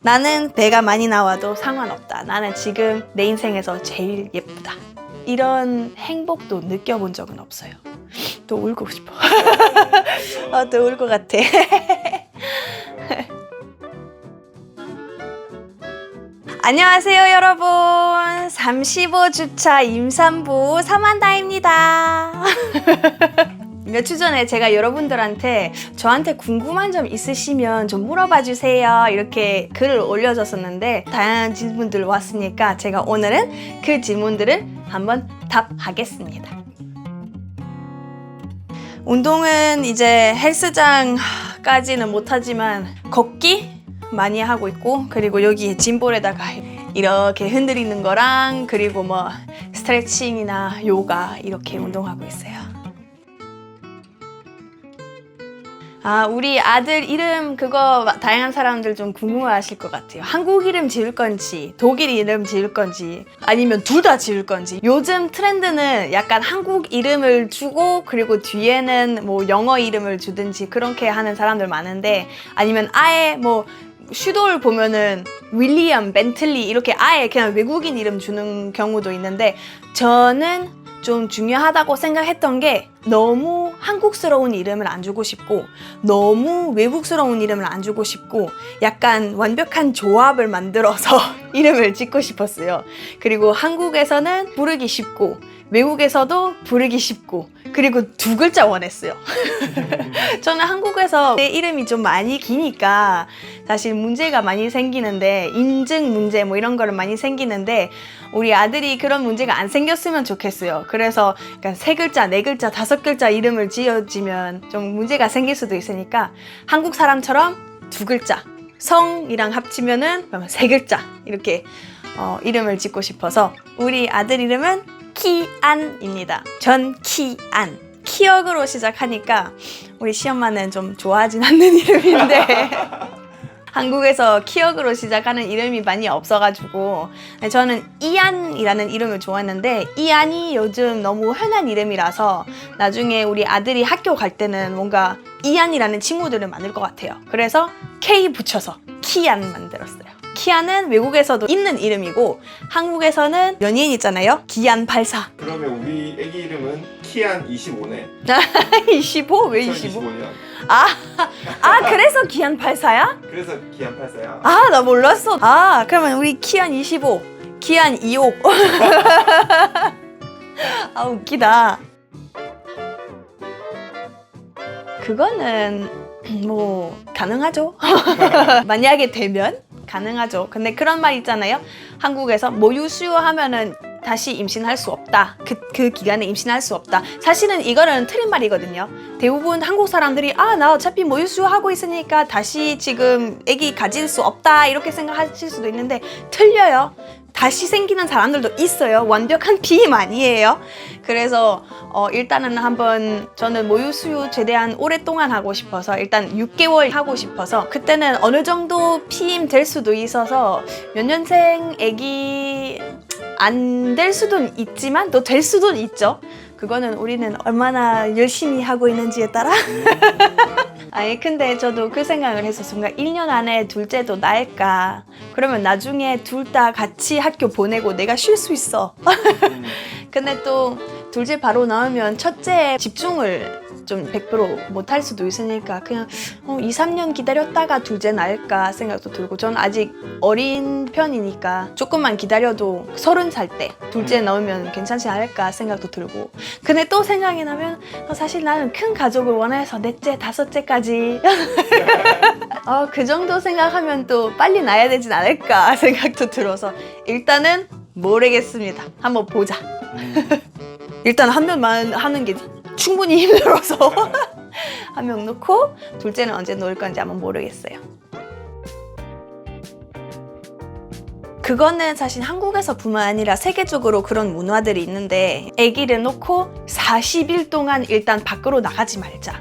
나는 배가 많이 나와도 상관없다. 나는 지금 내 인생에서 제일 예쁘다. 이런 행복도 느껴본 적은 없어요. 또 울고 싶어. 또 울 것 같아. 안녕하세요 여러분. 35주차 임산부 사만다입니다. 몇 주 전에 제가 여러분들한테 저한테 궁금한 점 있으시면 좀 물어봐 주세요 이렇게 글을 올려줬었는데 다양한 질문들 왔으니까 제가 오늘은 그 질문들을 한번 답하겠습니다. 운동은 이제 헬스장까지는 못하지만 걷기 많이 하고 있고, 그리고 여기 짐볼에다가 이렇게 흔들리는 거랑, 그리고 뭐 스트레칭이나 요가 이렇게 운동하고 있어요. 우리 아들 이름 그거 다양한 사람들 좀 궁금해하실 것 같아요. 한국 이름 지을 건지, 독일 이름 지을 건지, 아니면 둘 다 지을 건지. 요즘 트렌드는 약간 한국 이름을 주고 그리고 뒤에는 뭐 영어 이름을 주든지 그렇게 하는 사람들 많은데, 아니면 아예 뭐 슈돌 보면은 윌리엄, 벤틀리 이렇게 아예 그냥 외국인 이름 주는 경우도 있는데, 저는 좀 중요하다고 생각했던 게 너무 한국스러운 이름을 안 주고 싶고 너무 외국스러운 이름을 안 주고 싶고 약간 완벽한 조합을 만들어서 이름을 짓고 싶었어요. 그리고 한국에서는 부르기 쉽고 외국에서도 부르기 쉽고 그리고 두 글자 원했어요. 저는 한국에서 내 이름이 좀 많이 기니까 사실 문제가 많이 생기는데, 인증 문제 뭐 이런 거를 많이 생기는데 우리 아들이 그런 문제가 안 생겼으면 좋겠어요. 그래서 약간 세 글자, 네 글자, 다섯 글자 이름을 지어지면 좀 문제가 생길 수도 있으니까 한국 사람처럼 두 글자, 성이랑 합치면은 세 글자 이렇게 이름을 짓고 싶어서 우리 아들 이름은 키안입니다. 전키안. 키역으로 시작하니까 우리 시엄마는 좀 좋아하진 않는 이름인데 한국에서 키역으로 시작하는 이름이 많이 없어가지고 저는 이안이라는 이름을 좋아했는데, 이안이 요즘 너무 흔한 이름이라서 나중에 우리 아들이 학교 갈 때는 뭔가 이안이라는 친구들을 만들 것 같아요. 그래서 K 붙여서 키안 만들었어요. 키안은 외국에서도 있는 이름이고 한국에서는 연예인 있잖아요. 기안84. 그러면 우리 애기 이름은 키안 25네. 25? 왜 25? 2025년. 그래서 기안84야? 그래서 키안 84야. 나 몰랐어. 그러면 우리 키안 25, 키안 25. 웃기다. 그거는 뭐 가능하죠. 만약에 되면 가능하죠. 근데 그런 말 있잖아요. 한국에서 모유 수유하면은 다시 임신할 수 없다. 그 기간에 임신할 수 없다. 사실은 이거는 틀린 말이거든요. 대부분 한국 사람들이 나 어차피 모유 수유하고 있으니까 다시 지금 아기 가질 수 없다 이렇게 생각하실 수도 있는데 틀려요. 다시 생기는 사람들도 있어요. 완벽한 비임 아니에요. 그래서 일단은 한번 저는 모유 수유 최대한 오랫동안 하고 싶어서 일단 6개월 하고 싶어서, 그때는 어느 정도 피임 될 수도 있어서 몇 년생 애기 안 될 수도 있지만 또 될 수도 있죠. 그거는 우리는 얼마나 열심히 하고 있는지에 따라. 근데 저도 그 생각을 했었어요. 뭔가 1년 안에 둘째도 낳을까? 그러면 나중에 둘 다 같이 학교 보내고 내가 쉴 수 있어. 근데 또 둘째 바로 낳으면 첫째에 집중을 좀 100% 못할 수도 있으니까 그냥 2, 3년 기다렸다가 둘째 낳을까 생각도 들고, 저는 아직 어린 편이니까 조금만 기다려도 30살 때 둘째 낳으면 괜찮지 않을까 생각도 들고, 근데 또 생각이 나면 사실 나는 큰 가족을 원해서 넷째, 다섯째까지 그 정도 생각하면 또 빨리 낳아야 되진 않을까 생각도 들어서 일단은 모르겠습니다. 한번 보자. 일단 한 명만 하는 게 충분히 힘들어서 한 명 놓고 둘째는 언제 놓을 건지 한번 모르겠어요. 그거는 사실 한국에서뿐만 아니라 세계적으로 그런 문화들이 있는데, 아기를 놓고 40일 동안 일단 밖으로 나가지 말자.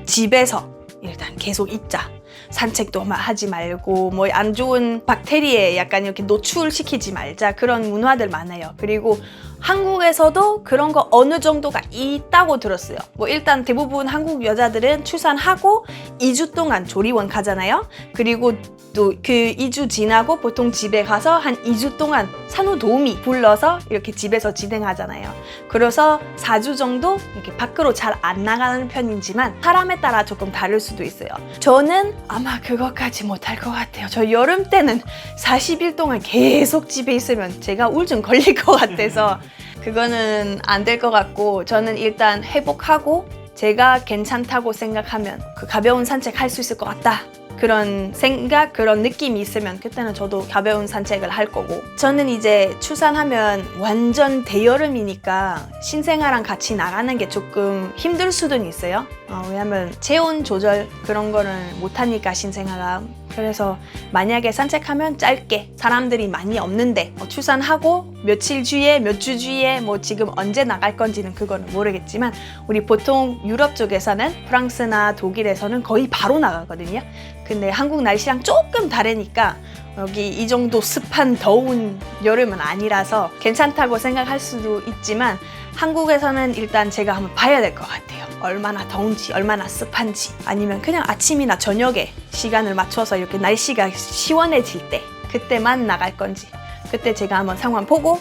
집에서 일단 계속 있자. 산책도 하지 말고 뭐 안 좋은 박테리에 약간 이렇게 노출시키지 말자. 그런 문화들 많아요. 그리고 한국에서도 그런 거 어느 정도가 있다고 들었어요. 뭐 일단 대부분 한국 여자들은 출산하고 2주 동안 조리원 가잖아요. 그리고 또 그 2주 지나고 보통 집에 가서 한 2주 동안 산후도우미 불러서 이렇게 집에서 진행하잖아요. 그래서 4주 정도 이렇게 밖으로 잘 안 나가는 편이지만 사람에 따라 조금 다를 수도 있어요. 저는 아마 그것까지 못할 것 같아요. 저 여름 때는 40일 동안 계속 집에 있으면 제가 우울증 걸릴 것 같아서 그거는 안 될 것 같고, 저는 일단 회복하고 제가 괜찮다고 생각하면 그 가벼운 산책 할 수 있을 것 같다, 그런 생각, 그런 느낌이 있으면 그때는 저도 가벼운 산책을 할 거고, 저는 이제 출산하면 완전 대여름이니까 신생아랑 같이 나가는 게 조금 힘들 수도 있어요. 왜냐면 체온 조절 그런 거를 못하니까 신생아가. 그래서 만약에 산책하면 짧게, 사람들이 많이 없는데 출산하고 며칠 뒤에 몇 주 뒤에 뭐 지금 언제 나갈 건지는 그거는 모르겠지만 우리 보통 유럽 쪽에서는 프랑스나 독일에서는 거의 바로 나가거든요. 근데 한국 날씨랑 조금 다르니까 여기 이 정도 습한 더운 여름은 아니라서 괜찮다고 생각할 수도 있지만 한국에서는 일단 제가 한번 봐야 될 것 같아요. 얼마나 더운지, 얼마나 습한지. 아니면 그냥 아침이나 저녁에 시간을 맞춰서 이렇게 날씨가 시원해질 때, 그때만 나갈 건지, 그때 제가 한번 상황 보고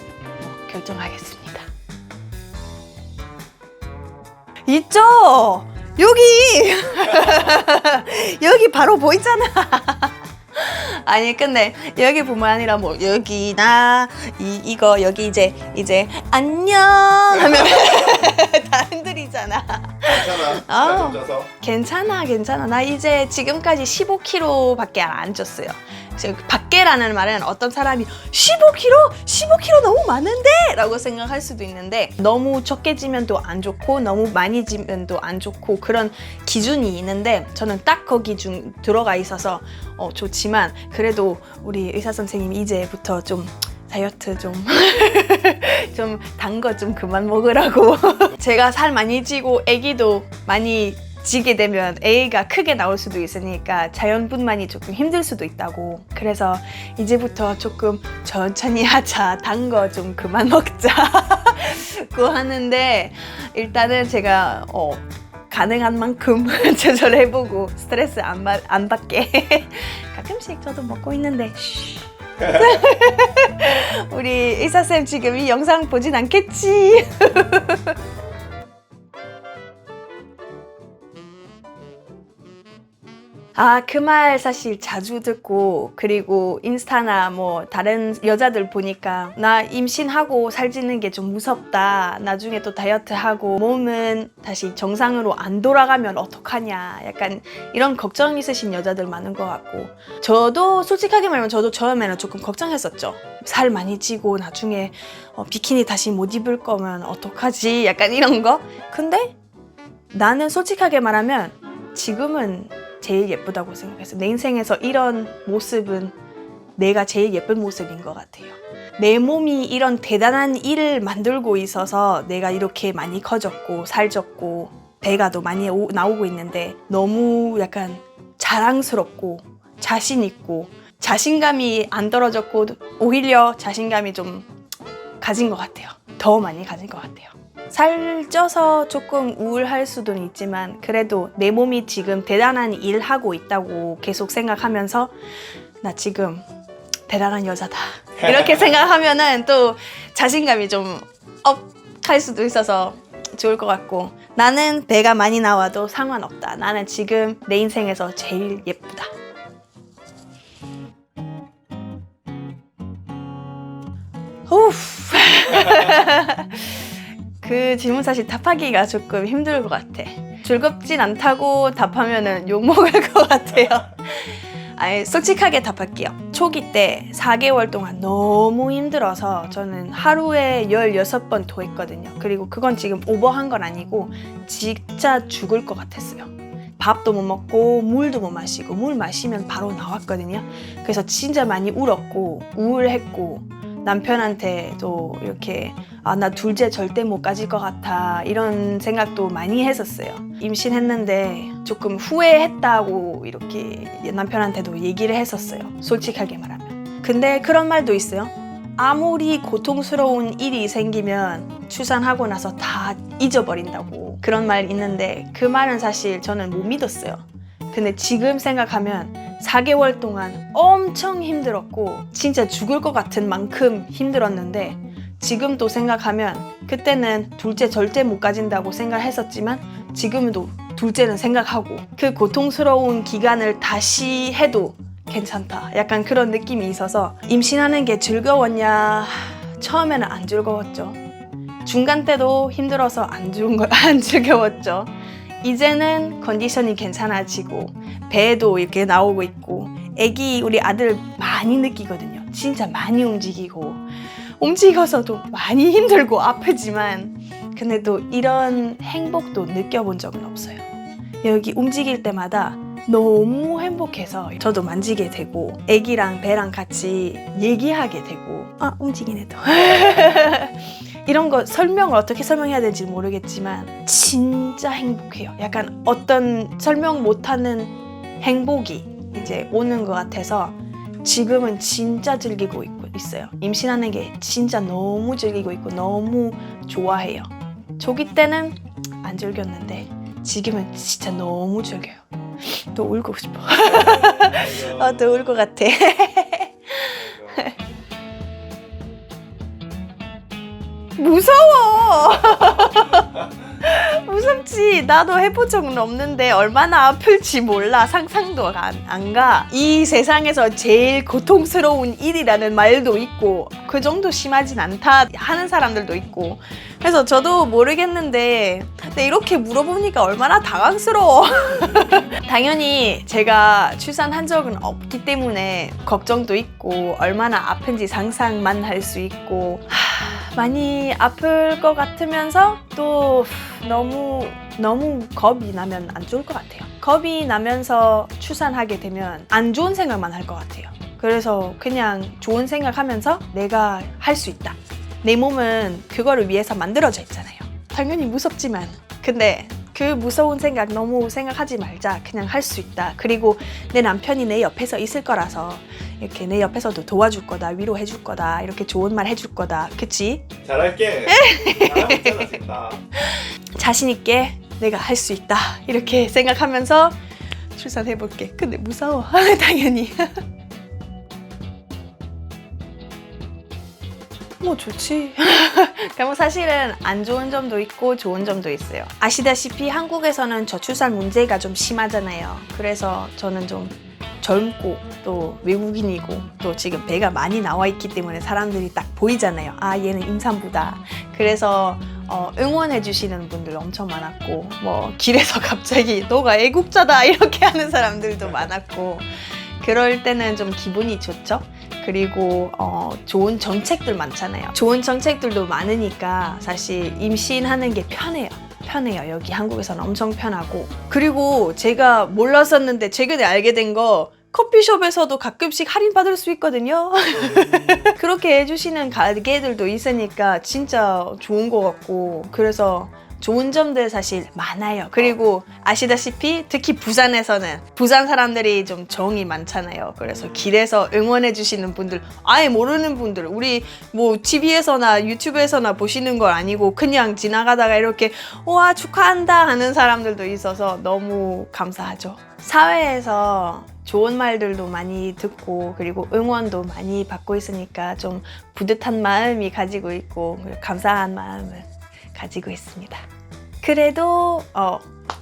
결정하겠습니다. 있죠? 여기! 여기 바로 보이잖아. 아니 근데 여기 뿐만 아니라 뭐 여기나 이거 여기 이제 안녕 하면 다 흔들리잖아. 괜찮아. 좀 쪄서. 괜찮아. 나 이제 지금까지 15kg밖에 안 쪘어요. 밖에라는 말은 어떤 사람이 15kg 너무 많은데? 라고 생각할 수도 있는데, 너무 적게 찌면 또 안 좋고 너무 많이 찌면 또 안 좋고 그런 기준이 있는데 저는 딱 거기 중 들어가 있어서 좋지만, 그래도 우리 의사 선생님이 이제부터 좀 다이어트 좀 단 거 좀 그만 먹으라고. 제가 살 많이 찌고 아기도 많이 지게 되면 애가 크게 나올 수도 있으니까 자연분만이 조금 힘들 수도 있다고. 그래서 이제부터 조금 천천히 하자, 단 거 좀 그만 먹자 고 하는데, 일단은 제가 가능한 만큼 조절해보고 스트레스 안 받게 가끔씩 저도 먹고 있는데 우리 의사쌤 지금 이 영상 보진 않겠지? 그 말 사실 자주 듣고, 그리고 인스타나 뭐 다른 여자들 보니까 나 임신하고 살찌는 게 좀 무섭다, 나중에 또 다이어트하고 몸은 다시 정상으로 안 돌아가면 어떡하냐, 약간 이런 걱정 있으신 여자들 많은 것 같고, 저도 솔직하게 말하면 저도 처음에는 조금 걱정했었죠. 살 많이 찌고 나중에 비키니 다시 못 입을 거면 어떡하지, 약간 이런 거. 근데 나는 솔직하게 말하면 지금은 제일 예쁘다고 생각했어요. 내 인생에서 이런 모습은 내가 제일 예쁜 모습인 것 같아요. 내 몸이 이런 대단한 일을 만들고 있어서 내가 이렇게 많이 커졌고 살쪘고 배가 더 많이 나오고 있는데, 너무 약간 자랑스럽고 자신 있고 자신감이 안 떨어졌고 오히려 자신감이 좀 가진 것 같아요. 더 많이 가진 것 같아요. 살쪄서 조금 우울할 수도 있지만 그래도 내 몸이 지금 대단한 일 하고 있다고 계속 생각하면서 나 지금 대단한 여자다 이렇게 생각하면은 또 자신감이 좀 업할 수도 있어서 좋을 것 같고, 나는 배가 많이 나와도 상관없다, 나는 지금 내 인생에서 제일 예쁘다. 그 질문 사실 답하기가 조금 힘들 것 같아. 즐겁진 않다고 답하면은 욕먹을 것 같아요. 아니, 솔직하게 답할게요. 초기 때 4개월 동안 너무 힘들어서 저는 하루에 16번 토했거든요. 그리고 그건 지금 오버한 건 아니고 진짜 죽을 것 같았어요. 밥도 못 먹고 물도 못 마시고, 물 마시면 바로 나왔거든요. 그래서 진짜 많이 울었고 우울했고, 남편한테도 이렇게 나 둘째 절대 못 가질 것 같아 이런 생각도 많이 했었어요. 임신했는데 조금 후회했다고 이렇게 남편한테도 얘기를 했었어요. 솔직하게 말하면. 근데 그런 말도 있어요. 아무리 고통스러운 일이 생기면 출산하고 나서 다 잊어버린다고 그런 말 있는데 그 말은 사실 저는 못 믿었어요. 근데 지금 생각하면 4개월 동안 엄청 힘들었고 진짜 죽을 것 같은 만큼 힘들었는데 지금도 생각하면 그때는 둘째 절대 못 가진다고 생각했었지만 지금도 둘째는 생각하고 그 고통스러운 기간을 다시 해도 괜찮다. 약간 그런 느낌이 있어서 임신하는 게 즐거웠냐? 처음에는 안 즐거웠죠. 중간 때도 힘들어서 안 즐거웠죠. 이제는 컨디션이 괜찮아지고 배도 이렇게 나오고 있고 애기 우리 아들 많이 느끼거든요. 진짜 많이 움직여서도 많이 힘들고 아프지만 근데 또 이런 행복도 느껴본 적은 없어요. 여기 움직일 때마다 너무 행복해서 저도 만지게 되고 애기랑 배랑 같이 얘기하게 되고 움직이네 또 이런 거 설명을 어떻게 설명해야 될지 모르겠지만 진짜 행복해요. 약간 어떤 설명 못하는 행복이 이제 오는 것 같아서 지금은 진짜 즐기고 있어요. 임신하는 게 진짜 너무 즐기고 있고 너무 좋아해요. 조기 때는 안 즐겼는데 지금은 진짜 너무 즐겨요. 또 울고 싶어. 또 울 것 같아. 무서워. 무섭지. 나도 해본 적은 없는데 얼마나 아플지 몰라. 상상도 안 가. 이 세상에서 제일 고통스러운 일이라는 말도 있고 그 정도 심하진 않다 하는 사람들도 있고 그래서 저도 모르겠는데 근데 이렇게 물어보니까 얼마나 당황스러워. 당연히 제가 출산한 적은 없기 때문에 걱정도 있고 얼마나 아픈지 상상만 할 수 있고 많이 아플 것 같으면서 또 너무 겁이 나면 안 좋을 것 같아요. 겁이 나면서 출산하게 되면 안 좋은 생각만 할 것 같아요. 그래서 그냥 좋은 생각하면서 내가 할 수 있다. 내 몸은 그거를 위해서 만들어져 있잖아요. 당연히 무섭지만 근데 그 무서운 생각 너무 생각하지 말자. 그냥 할 수 있다. 그리고 내 남편이 내 옆에서 있을 거라서 이렇게 내 옆에서도 도와줄 거다. 위로해 줄 거다. 이렇게 좋은 말 해줄 거다. 그치? 잘할게. 잘하고 있잖아. 자신 있게 내가 할 수 있다. 이렇게 생각하면서 출산해볼게. 근데 무서워. 당연히. 뭐 좋지. 그럼 사실은 안 좋은 점도 있고 좋은 점도 있어요. 아시다시피 한국에서는 저출산 문제가 좀 심하잖아요. 그래서 저는 좀 젊고 또 외국인이고 또 지금 배가 많이 나와 있기 때문에 사람들이 딱 보이잖아요. 얘는 임산부다. 그래서 응원해 주시는 분들 엄청 많았고 뭐 길에서 갑자기 너가 애국자다 이렇게 하는 사람들도 많았고 그럴 때는 좀 기분이 좋죠. 그리고 좋은 정책들 많잖아요. 좋은 정책들도 많으니까 사실 임신하는 게 편해요. 여기 한국에서는 엄청 편하고 그리고 제가 몰랐었는데 최근에 알게 된 거 커피숍에서도 가끔씩 할인 받을 수 있거든요. 그렇게 해주시는 가게들도 있으니까 진짜 좋은 것 같고 그래서 좋은 점들 사실 많아요. 그리고 아시다시피 특히 부산에서는 부산 사람들이 좀 정이 많잖아요. 그래서 길에서 응원해 주시는 분들 아예 모르는 분들 우리 뭐 TV에서나 유튜브에서나 보시는 걸 아니고 그냥 지나가다가 이렇게 와 축하한다 하는 사람들도 있어서 너무 감사하죠. 사회에서 좋은 말들도 많이 듣고 그리고 응원도 많이 받고 있으니까 좀 뿌듯한 마음이 가지고 있고 감사한 마음을 가지고 있습니다. 그래도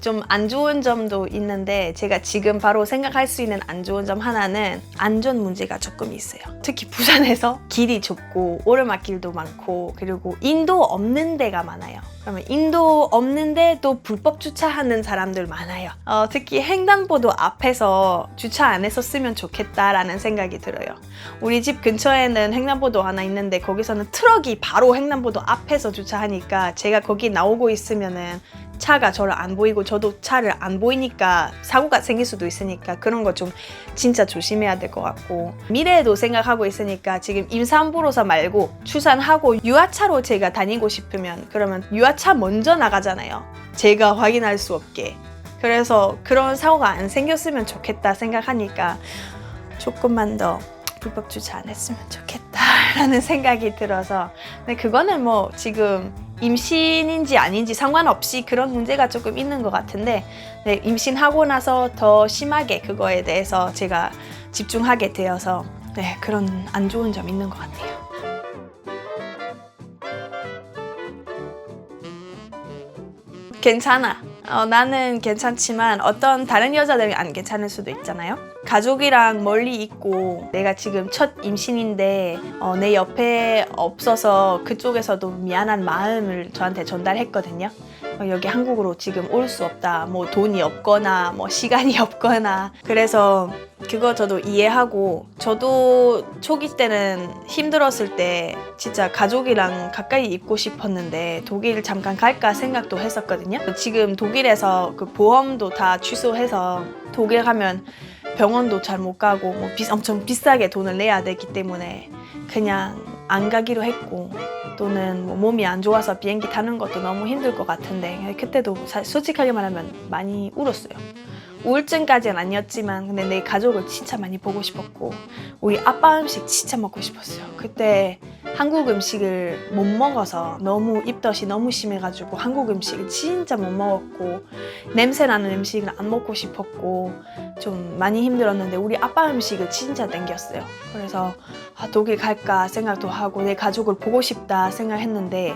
좀 안 좋은 점도 있는데 제가 지금 바로 생각할 수 있는 안 좋은 점 하나는 안전 문제가 조금 있어요. 특히 부산에서 길이 좁고 오르막길도 많고 그리고 인도 없는 데가 많아요. 그러면 인도 없는데 또 불법 주차하는 사람들 많아요. 특히 횡단보도 앞에서 주차 안 했었으면 좋겠다라는 생각이 들어요. 우리 집 근처에는 횡단보도 하나 있는데 거기서는 트럭이 바로 횡단보도 앞에서 주차하니까 제가 거기 나오고 있으면은 차가 저를 안 보이고 저도 차를 안 보이니까 사고가 생길 수도 있으니까 그런 거 좀 진짜 조심해야 될 것 같고 미래에도 생각하고 있으니까 지금 임산부로서 말고 출산하고 유아차로 제가 다니고 싶으면 그러면 유아차 먼저 나가잖아요. 제가 확인할 수 없게. 그래서 그런 사고가 안 생겼으면 좋겠다 생각하니까 조금만 더 불법 주차 안 했으면 좋겠다. 않을까라는 생각이 들어서 근데 그거는 뭐 지금 임신인지 아닌지 상관없이 그런 문제가 조금 있는 것 같은데 네, 임신하고 나서 더 심하게 그거에 대해서 제가 집중하게 되어서 네, 그런 안 좋은 점 있는 것 같아요. 괜찮아. 나는 괜찮지만 어떤 다른 여자들이 안 괜찮을 수도 있잖아요. 가족이랑 멀리 있고 내가 지금 첫 임신인데 내 옆에 없어서 그쪽에서도 미안한 마음을 저한테 전달했거든요. 여기 한국으로 지금 올 수 없다. 뭐 돈이 없거나 뭐 시간이 없거나 그래서 그거 저도 이해하고 저도 초기 때는 힘들었을 때 진짜 가족이랑 가까이 있고 싶었는데 독일 잠깐 갈까 생각도 했었거든요. 지금 독일에서 그 보험도 다 취소해서 독일 가면 병원도 잘 못 가고 뭐 엄청 비싸게 돈을 내야 되기 때문에 그냥 안 가기로 했고 또는 뭐 몸이 안 좋아서 비행기 타는 것도 너무 힘들 것 같은데 그때도 솔직하게 말하면 많이 울었어요. 우울증까지는 아니었지만 근데 내 가족을 진짜 많이 보고 싶었고 우리 아빠 음식 진짜 먹고 싶었어요. 그때 한국 음식을 못 먹어서 너무 입덧이 너무 심해가지고 한국 음식을 진짜 못 먹었고 냄새 나는 음식을 안 먹고 싶었고 좀 많이 힘들었는데 우리 아빠 음식을 진짜 땡겼어요. 그래서 독일 갈까 생각도 하고 내 가족을 보고 싶다 생각했는데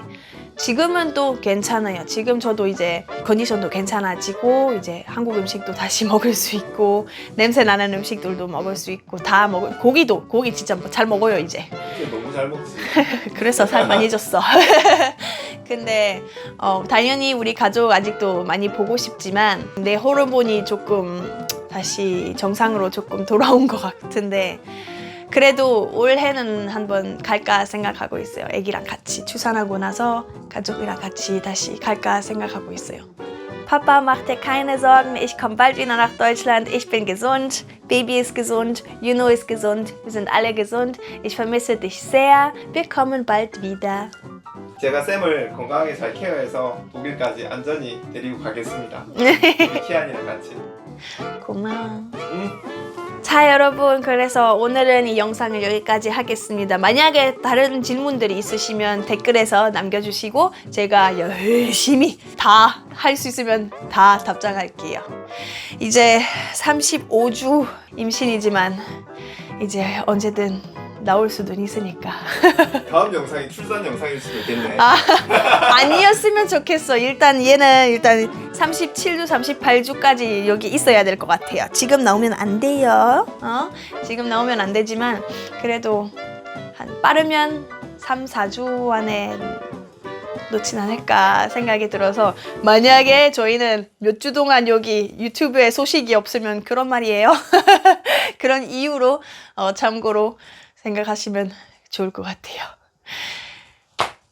지금은 또 괜찮아요. 지금 저도 이제 컨디션도 괜찮아지고 이제 한국 음식도 다시 먹을 수 있고 냄새 나는 음식들도 먹을 수 있고 다 먹을 고기 진짜 잘 먹어요 이제. 너무 잘 먹지. 그래서 살 많이 쪘어. 근데 당연히 우리 가족 아직도 많이 보고 싶지만 내 호르몬이 조금 다시 정상으로 조금 돌아온 것 같은데 그래도 올해는 한번 갈까 생각하고 있어요. 아기랑 같이 출산하고 나서 가족이랑 같이 다시 갈까 생각하고 있어요. Papa, mach dir keine Sorgen, ich komme bald wieder nach Deutschland, ich bin gesund, Baby ist gesund, Juno ist gesund, wir sind alle gesund, ich vermisse dich sehr, wir kommen bald wieder. 제가 쌤을 건강하게 잘 케어해서 독일까지 안전히 데리고 가겠습니다. 우리 키안이랑 같이. 고마워. 응? 자 여러분 그래서 오늘은 이 영상을 여기까지 하겠습니다. 만약에 다른 질문들이 있으시면 댓글에서 남겨주시고 제가 열심히 다 할 수 있으면 다 답장할게요. 이제 35주 임신이지만 이제 언제든 나올 수도 있으니까. 다음 영상이 출산 영상일 수도 있겠네. 아니었으면 좋겠어. 일단 얘는 37주, 38주까지 여기 있어야 될 것 같아요. 지금 나오면 안 돼요. 지금 나오면 안 되지만 그래도 빠르면 3, 4주 안에 놓진 않을까 생각이 들어서 만약에 저희는 몇 주 동안 여기 유튜브에 소식이 없으면 그런 말이에요. 그런 이유로 참고로 생각하시면 좋을 것 같아요.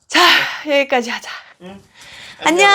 자, 여기까지 하자. 응. 안녕.